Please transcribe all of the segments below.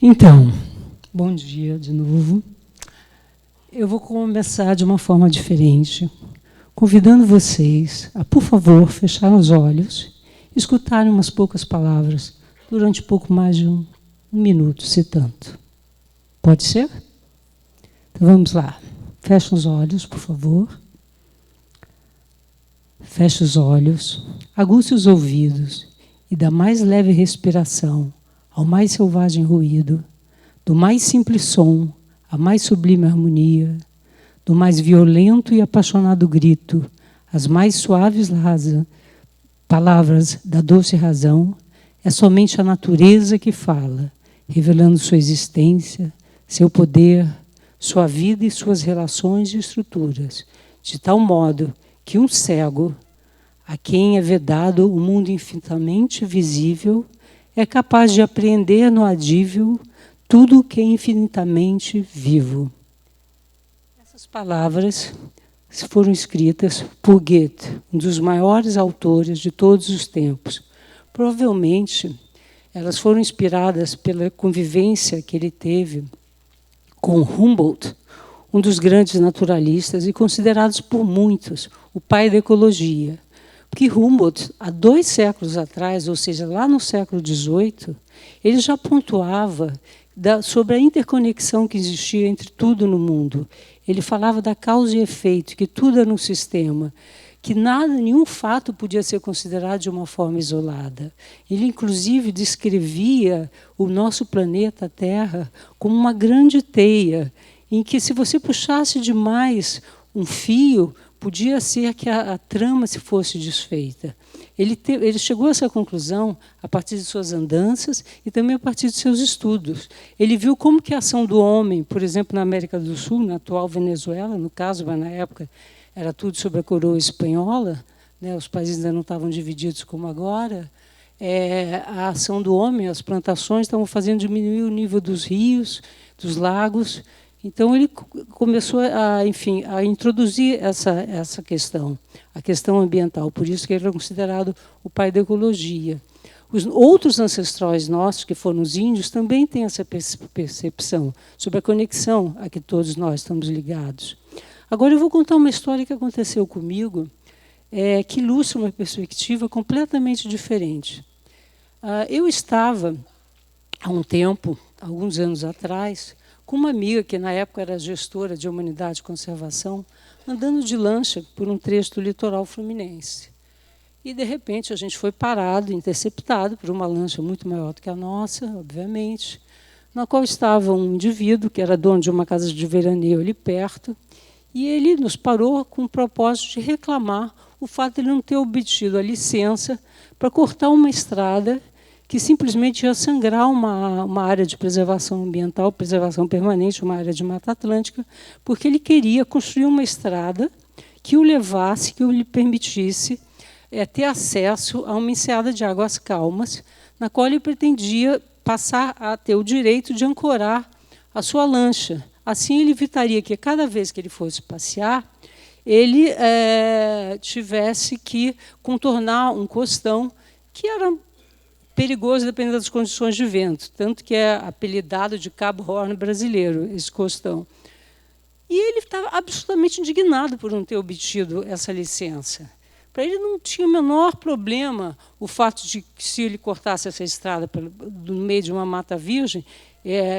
Então, bom dia de novo. Eu vou começar de uma forma diferente, convidando vocês a, por favor, fechar os olhos e escutarem umas poucas palavras durante pouco mais de um minuto, se tanto. Pode ser? Então vamos lá. Fecha os olhos, por favor. Feche os olhos, aguce os ouvidos e da mais leve respiração ao mais selvagem ruído, do mais simples som à mais sublime harmonia, do mais violento e apaixonado grito às mais suaves palavras da doce razão, é somente a natureza que fala, revelando sua existência, seu poder, sua vida e suas relações e estruturas, de tal modo que um cego, a quem é vedado o mundo infinitamente visível, é capaz de apreender no adível tudo o que é infinitamente vivo. Essas palavras foram escritas por Goethe, um dos maiores autores de todos os tempos. Provavelmente, elas foram inspiradas pela convivência que ele teve com Humboldt, um dos grandes naturalistas e considerados por muitos o pai da ecologia. Porque Humboldt, há 2 séculos atrás, ou seja, lá no século XVIII, ele já pontuava sobre a interconexão que existia entre tudo no mundo. Ele falava da causa e efeito, que tudo era um sistema, que nenhum fato podia ser considerado de uma forma isolada. Ele, inclusive, descrevia o nosso planeta Terra como uma grande teia, em que, se você puxasse demais um fio, podia ser que a trama se fosse desfeita. Ele chegou a essa conclusão a partir de suas andanças e também a partir de seus estudos. Ele viu como que a ação do homem, por exemplo, na América do Sul, na atual Venezuela, no caso, mas na época era tudo sobre a coroa espanhola, né, os países ainda não estavam divididos como agora, a ação do homem, as plantações estavam fazendo diminuir o nível dos rios, dos lagos. Então, ele começou a introduzir essa questão, a questão ambiental. Por isso que ele é considerado o pai da ecologia. Os outros ancestrais nossos, que foram os índios, também têm essa percepção sobre a conexão a que todos nós estamos ligados. Agora, eu vou contar uma história que aconteceu comigo, que ilustra uma perspectiva completamente diferente. Eu estava, há um tempo, alguns anos atrás, com uma amiga que, na época, era gestora de Humanidade e Conservação, andando de lancha por um trecho do litoral fluminense. E, de repente, a gente foi parado, interceptado por uma lancha muito maior do que a nossa, obviamente, na qual estava um indivíduo que era dono de uma casa de veraneio ali perto, e ele nos parou com o propósito de reclamar o fato de ele não ter obtido a licença para cortar uma estrada que simplesmente ia sangrar uma área de preservação ambiental, preservação permanente, uma área de Mata Atlântica, porque ele queria construir uma estrada que o levasse, que o lhe permitisse ter acesso a uma enseada de águas calmas, na qual ele pretendia passar a ter o direito de ancorar a sua lancha. Assim, ele evitaria que, cada vez que ele fosse passear, ele tivesse que contornar um costão que era perigoso dependendo das condições de vento, tanto que é apelidado de Cabo Horn brasileiro, esse costão. E ele estava absolutamente indignado por não ter obtido essa licença. Para ele não tinha o menor problema o fato de que, se ele cortasse essa estrada no meio de uma mata virgem,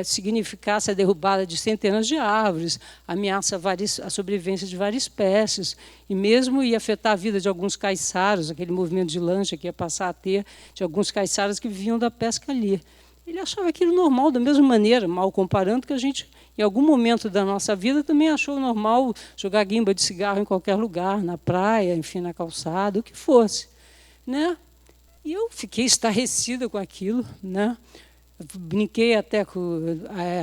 significasse a derrubada de centenas de árvores, ameaça a sobrevivência de várias espécies, e mesmo ia afetar a vida de alguns caiçaros, aquele movimento de lancha que ia passar a ter, de alguns caiçaros que viviam da pesca ali. Ele achava aquilo normal, da mesma maneira, mal comparando, que a gente, em algum momento da nossa vida, também achou normal jogar guimba de cigarro em qualquer lugar, na praia, enfim, na calçada, o que fosse. Né? E eu fiquei estarrecida com aquilo, né? Brinquei até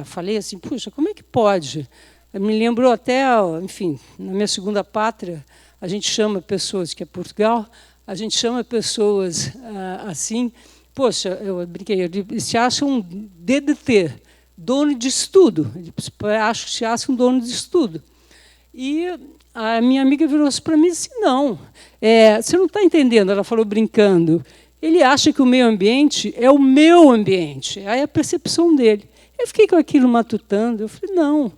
falei assim, puxa, como é que pode? Me lembrou até, enfim, na minha segunda pátria, a gente chama pessoas, que é Portugal, a gente chama pessoas assim, poxa, eu brinquei, se acha um DDT, dono de estudo, acho que se acha um dono de estudo. E a minha amiga virou-se para mim e disse, não, você não está entendendo, ela falou brincando, ele acha que o meio ambiente é o meu ambiente, é a percepção dele. Aí fiquei com aquilo matutando. Eu falei, não.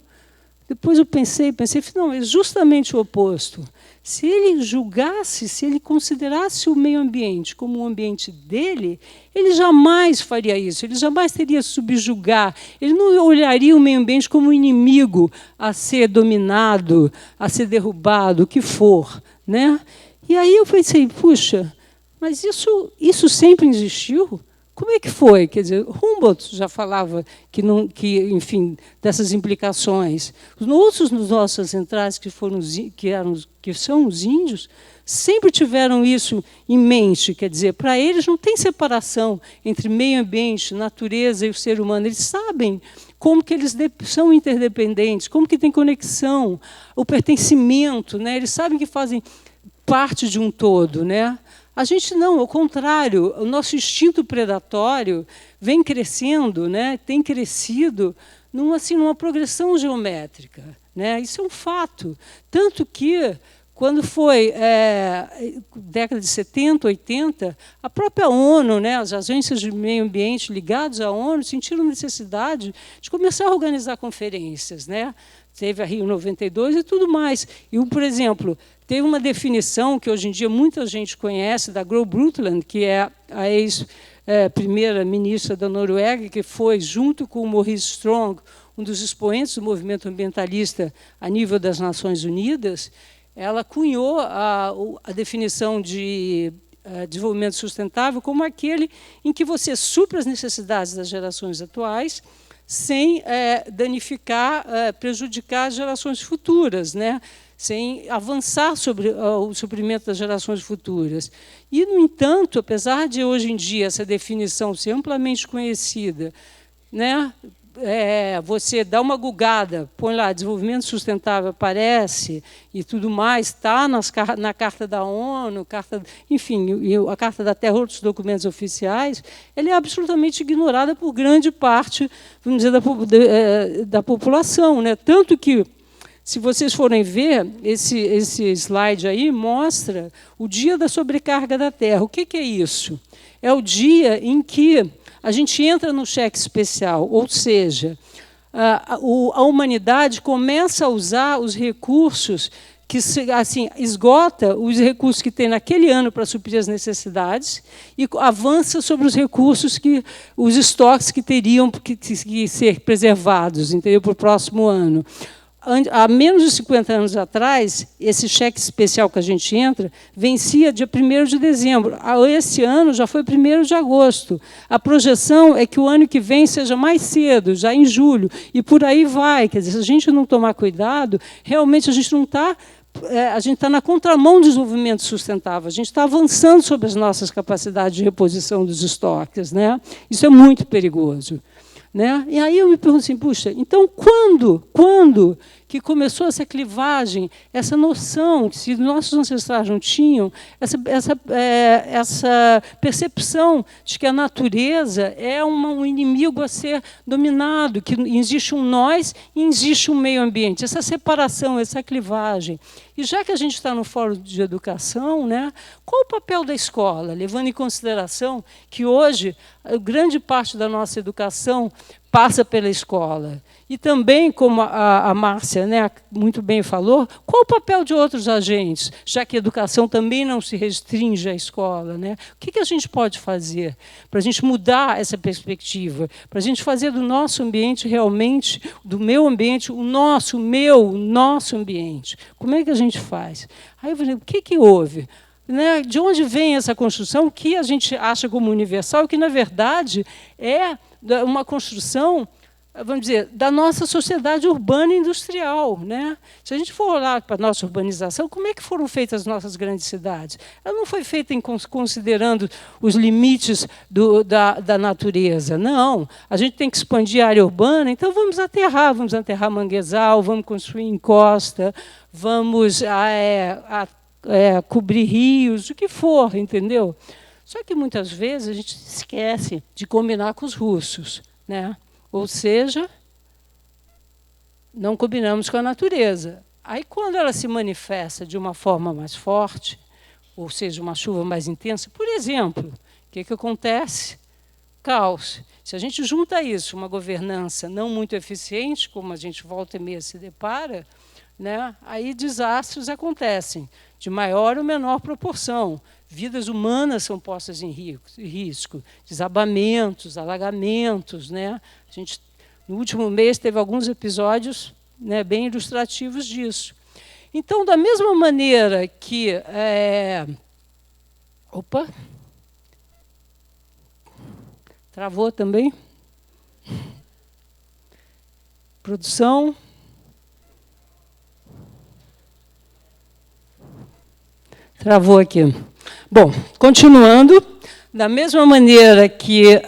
Depois eu pensei, não, é justamente o oposto. Se ele julgasse, se ele considerasse o meio ambiente como um ambiente dele, ele jamais faria isso, ele jamais teria subjugar, ele não olharia o meio ambiente como um inimigo a ser dominado, a ser derrubado, o que for, né? E aí eu pensei, puxa, mas isso sempre existiu? Como é que foi? Quer dizer, Humboldt já falava enfim, dessas implicações. Os outros nos nossos ancestrais, que são os índios, sempre tiveram isso em mente. Quer dizer, para eles não tem separação entre meio ambiente, natureza e o ser humano. Eles sabem como que eles são interdependentes, como que tem conexão, o pertencimento, né? Eles sabem que fazem parte de um todo, né? A gente não, ao contrário, o nosso instinto predatório vem crescendo, né, tem crescido numa progressão geométrica, né? Isso é um fato. Tanto que, quando foi década de 70, 80, a própria ONU, né, as agências de meio ambiente ligadas à ONU, sentiram necessidade de começar a organizar conferências, né? Teve a Rio 92 e tudo mais. E, por exemplo, teve uma definição que hoje em dia muita gente conhece, da Gro Brundtland, que é a ex-primeira-ministra da Noruega, que foi, junto com o Maurice Strong, um dos expoentes do movimento ambientalista a nível das Nações Unidas. Ela cunhou a definição de desenvolvimento sustentável como aquele em que você supra as necessidades das gerações atuais sem danificar, prejudicar as gerações futuras, né? Sem avançar sobre o suprimento das gerações futuras. E, no entanto, apesar de hoje em dia essa definição ser amplamente conhecida, né, você dá uma googada, põe lá, desenvolvimento sustentável, aparece e tudo mais, está na Carta da ONU, enfim, a Carta da Terra, outros documentos oficiais, ela é absolutamente ignorada por grande parte, vamos dizer, da população, né? Tanto que, se vocês forem ver, esse slide aí mostra o dia da sobrecarga da Terra. O que é isso? É o dia em que a gente entra no cheque especial, ou seja, a humanidade começa a usar os recursos que assim, esgota os recursos que tem naquele ano para suprir as necessidades e avança sobre os recursos os estoques que teriam que ser preservados, entendeu, para o próximo ano. Há menos de 50 anos atrás, esse cheque especial que a gente entra vencia dia 1º de dezembro. Esse ano já foi 1º de agosto. A projeção é que o ano que vem seja mais cedo, já em julho, e por aí vai. Quer dizer, se a gente não tomar cuidado, realmente a gente não está... a gente está na contramão do desenvolvimento sustentável. A gente está avançando sobre as nossas capacidades de reposição dos estoques, né? Isso é muito perigoso. Né? E aí eu me pergunto assim, puxa, então quando que começou essa clivagem, essa noção, que se nossos ancestrais não tinham, essa percepção de que a natureza é um inimigo a ser dominado, que existe um nós e existe um meio ambiente, essa separação, essa clivagem. E já que a gente está no fórum de educação, né, qual o papel da escola, levando em consideração que hoje grande parte da nossa educação passa pela escola? E também, como a Márcia, né, muito bem falou, qual o papel de outros agentes, já que a educação também não se restringe à escola, né? O que a gente pode fazer para a gente mudar essa perspectiva, para a gente fazer do nosso ambiente realmente, do meu ambiente, o nosso ambiente? Como é que a gente faz? Aí eu falei, o que houve? Né? De onde vem essa construção que a gente acha como universal, que, na verdade, é uma construção, vamos dizer, da nossa sociedade urbana e industrial, né? Se a gente for olhar para a nossa urbanização, como é que foram feitas as nossas grandes cidades? Ela não foi feita considerando os limites da natureza, não. A gente tem que expandir a área urbana, então vamos aterrar manguezal, vamos construir encosta, vamos cobrir rios, o que for, entendeu? Só que, muitas vezes, a gente esquece de combinar com os russos, né? Ou seja, não combinamos com a natureza. Aí, quando ela se manifesta de uma forma mais forte, ou seja, uma chuva mais intensa, por exemplo, o que acontece? Caos. Se a gente junta isso, uma governança não muito eficiente, como a gente volta e meia se depara, né, aí desastres acontecem, de maior ou menor proporção. Vidas humanas são postas em risco, desabamentos, alagamentos. Né? A gente, no último mês, teve alguns episódios, né, bem ilustrativos disso. Então, da mesma maneira que... Opa! Travou também? Produção. Travou aqui. Bom, continuando, da mesma maneira que...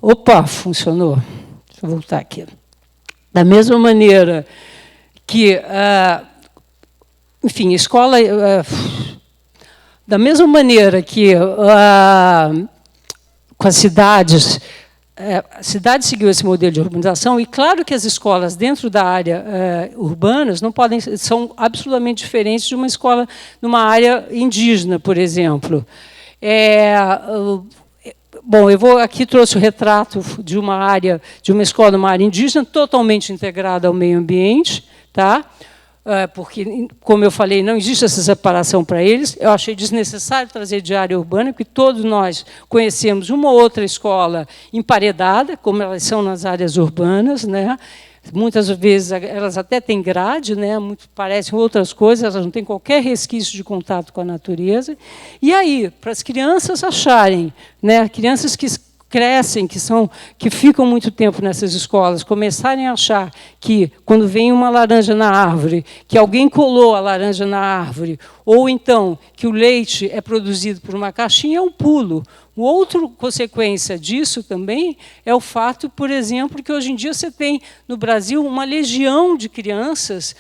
Opa, funcionou. Deixa eu voltar aqui. Da mesma maneira que... enfim, escola... da mesma maneira que com as cidades... a cidade seguiu esse modelo de urbanização, e claro que as escolas dentro da área urbanas não podem, são absolutamente diferentes de uma escola numa área indígena, por exemplo. Bom, eu aqui trouxe o retrato de uma área, de uma escola numa área indígena, totalmente integrada ao meio ambiente, tá? Porque, como eu falei, não existe essa separação para eles. Eu achei desnecessário trazer de área urbana, porque todos nós conhecemos uma ou outra escola emparedada, como elas são nas áreas urbanas. Né? Muitas vezes elas até têm grade, né? Parecem outras coisas, elas não têm qualquer resquício de contato com a natureza. E aí, para as crianças acharem, né? Crianças que crescem, que ficam muito tempo nessas escolas, começarem a achar que, quando vem uma laranja na árvore, que alguém colou a laranja na árvore, ou então que o leite é produzido por uma caixinha, é um pulo. Outra consequência disso também é o fato, por exemplo, que hoje em dia você tem no Brasil uma legião de crianças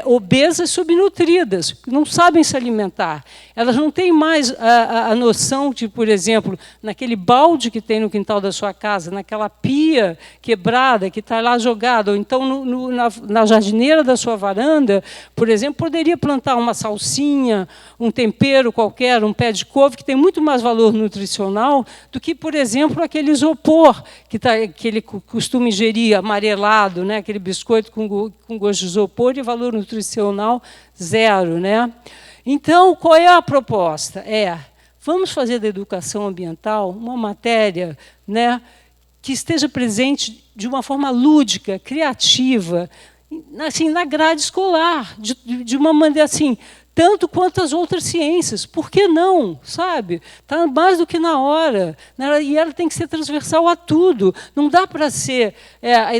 obesas subnutridas, que não sabem se alimentar. Elas não têm mais a noção de, por exemplo, naquele balde que tem no quintal da sua casa, naquela pia quebrada que está lá jogada, ou então na jardineira da sua varanda, por exemplo, poderia plantar uma salsinha, um tempero qualquer, um pé de couve, que tem muito mais valor nutricional do que, por exemplo, aquele isopor que ele costuma ingerir, amarelado, né? Aquele biscoito com gosto de isopor e valor nutricional zero. Né? Então, qual é a proposta? Vamos fazer da educação ambiental uma matéria, né, que esteja presente de uma forma lúdica, criativa, assim, na grade escolar, de uma maneira assim, tanto quanto as outras ciências. Por que não? Sabe? Está mais do que na hora. Né? E ela tem que ser transversal a tudo. Não dá para ser a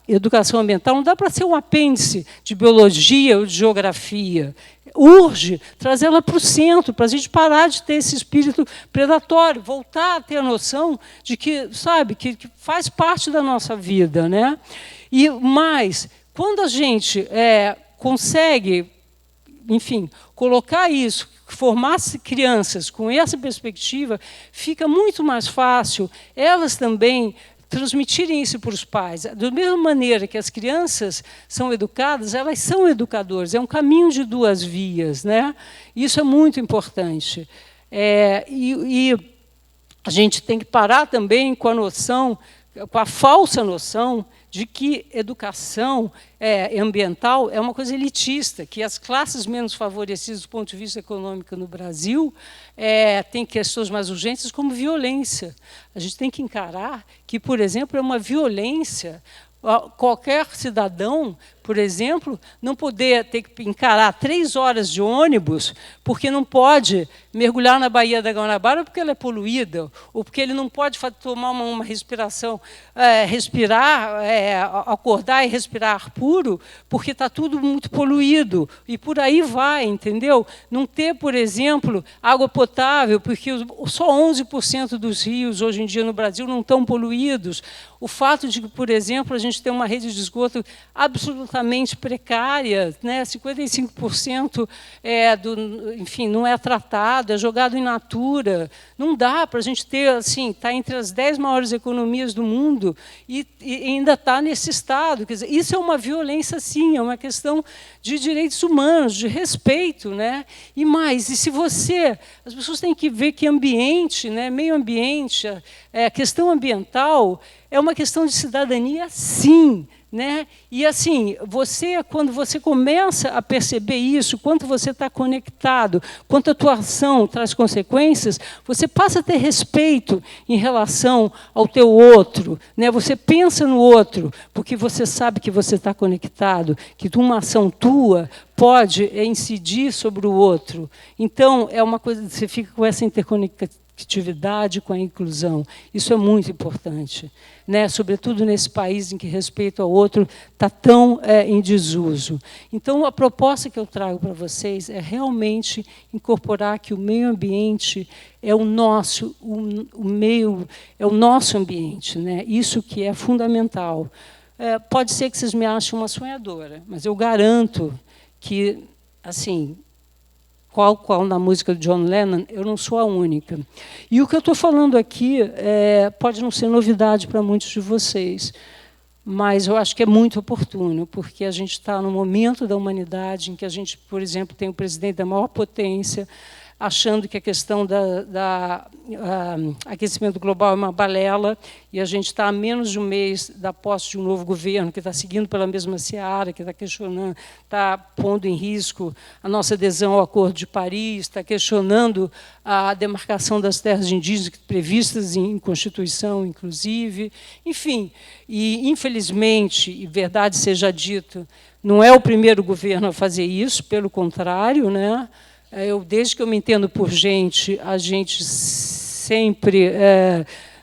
educação ambiental, não dá para ser um apêndice de biologia ou de geografia. Urge trazê-la para o centro, para a gente parar de ter esse espírito predatório, voltar a ter a noção de que, sabe, que faz parte da nossa vida. Né? E mais, quando a gente consegue, enfim, colocar isso, formar crianças com essa perspectiva, fica muito mais fácil elas também transmitirem isso para os pais. Da mesma maneira que as crianças são educadas, elas são educadores. É um caminho de duas vias. Né? Isso é muito importante. E a gente tem que parar também com a noção, com a falsa noção de que educação ambiental é uma coisa elitista, que as classes menos favorecidas do ponto de vista econômico no Brasil têm questões mais urgentes, como violência. A gente tem que encarar que, por exemplo, é uma violência qualquer cidadão, por exemplo, não poder ter que encarar 3 horas de ônibus porque não pode mergulhar na Baía da Guanabara porque ela é poluída, ou porque ele não pode tomar uma respiração, acordar e respirar ar puro, porque está tudo muito poluído. E por aí vai, entendeu? Não ter, por exemplo, água potável, porque só 11% dos rios, hoje em dia, no Brasil, não estão poluídos. O fato de que, por exemplo, a gente tem uma rede de esgoto absolutamente absolutamente precária, né? 55% enfim, não é tratado, é jogado in natura. Não dá para a gente ter, assim, está entre as 10 maiores economias do mundo e ainda está nesse estado. Quer dizer, isso é uma violência, sim, é uma questão de direitos humanos, de respeito, né? E mais, e se você, as pessoas têm que ver que ambiente, né, meio ambiente, a questão ambiental é uma questão de cidadania, sim. Né? E assim, quando você começa a perceber isso, quanto você está conectado, quanto a tua ação traz consequências, você passa a ter respeito em relação ao teu outro. Né? Você pensa no outro, porque você sabe que você está conectado, que uma ação tua pode incidir sobre o outro. Então, é uma coisa, você fica com essa interconectividade com a inclusão. Isso é muito importante. Né, sobretudo nesse país em que respeito ao outro está tão em desuso. Então, a proposta que eu trago para vocês é realmente incorporar que o meio ambiente é o nosso, é o nosso ambiente, né? Isso que é fundamental. Pode ser que vocês me achem uma sonhadora, mas eu garanto que, assim, qual na música do John Lennon, eu não sou a única. E o que eu estou falando aqui pode não ser novidade para muitos de vocês, mas eu acho que é muito oportuno, porque a gente está no momento da humanidade em que a gente, por exemplo, tem o presidente da maior potência, achando que a questão do aquecimento global é uma balela, e a gente está a menos de um mês da posse de um novo governo, que está seguindo pela mesma seara, que está questionando, está pondo em risco a nossa adesão ao Acordo de Paris, está questionando a demarcação das terras indígenas previstas em Constituição, inclusive. Enfim, e, infelizmente, e verdade seja dito, não é o primeiro governo a fazer isso, pelo contrário, né? Desde que eu me entendo por gente, a gente sempre,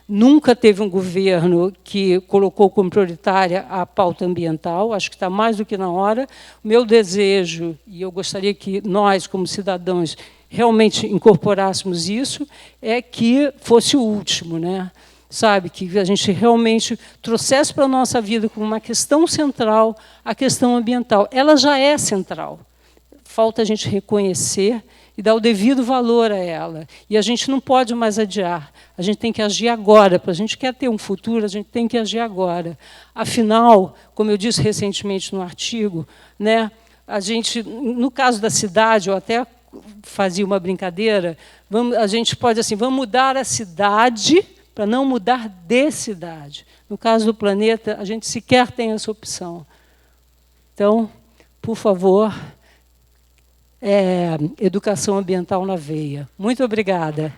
nunca teve um governo que colocou como prioritária a pauta ambiental, acho que está mais do que na hora. O meu desejo, e eu gostaria que nós, como cidadãos, realmente incorporássemos isso, é que fosse o último, né? Sabe, que a gente realmente trouxesse para a nossa vida como uma questão central a questão ambiental. Ela já é central. Falta a gente reconhecer e dar o devido valor a ela. E a gente não pode mais adiar. A gente tem que agir agora. Para a gente quer ter um futuro, a gente tem que agir agora. Afinal, como eu disse recentemente no artigo, né, a gente, no caso da cidade, eu até fazia uma brincadeira, a gente pode assim, vamos mudar a cidade para não mudar de cidade. No caso do planeta, a gente sequer tem essa opção. Então, por favor, educação ambiental na veia. Muito obrigada.